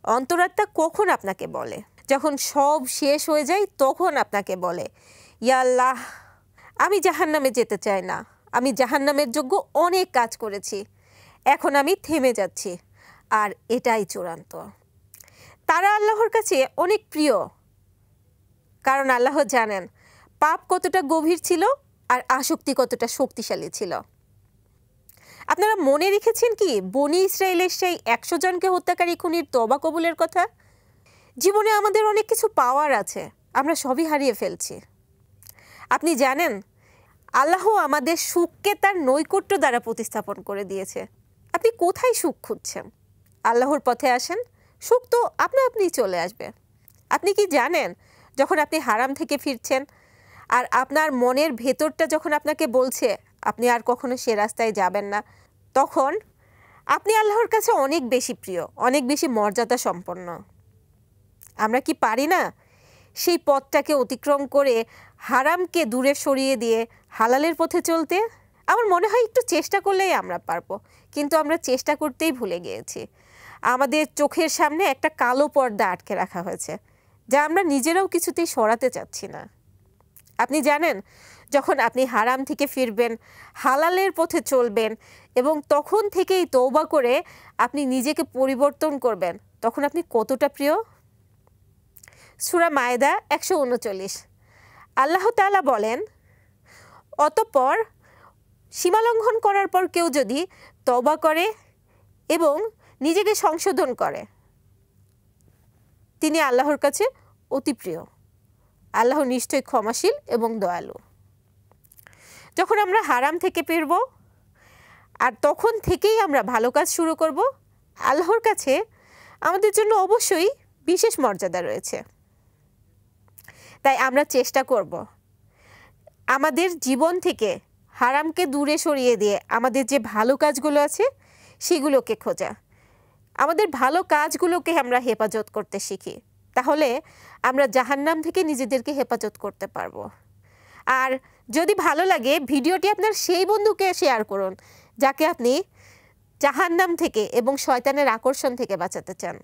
অন্তরাত্মা কখন আপনাকে বলে? যখন সব শেষ হয়ে যায় তখন আপনাকে বলে, ইয়া আল্লাহ, আমি জাহান্নামে যেতে চাই না, আমি জাহান্নামের যোগ্য অনেক কাজ করেছি, এখন আমি থেমে যাচ্ছি। আর এটাই চূড়ান্ত। তারা আল্লাহর কাছে অনেক প্রিয়, কারণ আল্লাহ জানেন পাপ কতটা গভীর ছিল আর আসক্তি কতটা শক্তিশালী ছিল। আপনারা মনে রেখেছেন কি বনি ইসরায়েলের সেই 100 জনকে হত্যাকারী খুনির তওবা কবুলের কথা? জীবনে আমাদের অনেক কিছু পাওয়ার আছে, আমরা সবই হারিয়ে ফেলছি। আপনি জানেন আল্লাহ আমাদের সুখকে তার নৈকট্য দ্বারা প্রতিস্থাপন করে দিয়েছে। আপনি কোথায় সুখ খুঁজছেন? আল্লাহর পথে আসেন, সুখ তো আপনা আপনি চলে আসবে। আপনি কি জানেন যখন আপনি হারাম থেকে ফিরছেন আর আপনার মনের ভেতরটা যখন আপনাকে বলছে আপনি আর কখনো সে রাস্তায় যাবেন না, তখন আপনি আল্লাহর কাছে অনেক বেশি প্রিয়, অনেক বেশি মর্যাদা সম্পন্ন। আমরা কি পারি না সেই পথটাকে অতিক্রম করে হারামকে দূরে সরিয়ে দিয়ে হালালের পথে চলতে? আমার মনে হয় একটু চেষ্টা করলেই আমরা পারবো, কিন্তু আমরা চেষ্টা করতেই ভুলে গিয়েছি। আমাদের চোখের সামনে একটা কালো পর্দা আটকে রাখা হয়েছে, যা আমরা নিজেরাও কিছুতেই সরাতে চাচ্ছি না। আপনি জানেন যখন আপনি হারাম থেকে ফিরবেন, হালালের পথে চলবেন এবং তখন থেকেই তওবা করে আপনি নিজেকে পরিবর্তন করবেন, তখন আপনি কতটা প্রিয়। সূরা মায়েদা 139 আল্লাহ তাআলা বলেন, অতঃপর সীমালঙ্ঘন করার পর কেউ যদি তওবা করে এবং নিজেকে সংশোধন করে, তিনি আল্লাহর কাছে অতি প্রিয়। আল্লাহ নিশ্চয়ই ক্ষমাশীল এবং দয়ালু। যখন আমরা হারাম থেকে ফিরব আর তখন থেকেই আমরা ভালো কাজ শুরু করব, আল্লাহর কাছে আমাদের জন্য অবশ্যই বিশেষ মর্যাদা রয়েছে। তাই আমরা চেষ্টা করব আমাদের জীবন থেকে হারামকে দূরে সরিয়ে দিয়ে আমাদের যে ভালো কাজগুলো আছে সেগুলোকে খোঁজা, আমাদের ভালো কাজগুলোকে আমরা হেফাজত করতে শিখি, তাহলে আমরা জাহান্নাম থেকে নিজেদেরকে হেফাজত করতে পারবো। আর যদি ভালো লাগে ভিডিওটি আপনার সেই বন্ধুকে শেয়ার করুন যাকে আপনি জাহান্নাম থেকে এবং শয়তানের আকর্ষণ থেকে বাঁচাতে চান।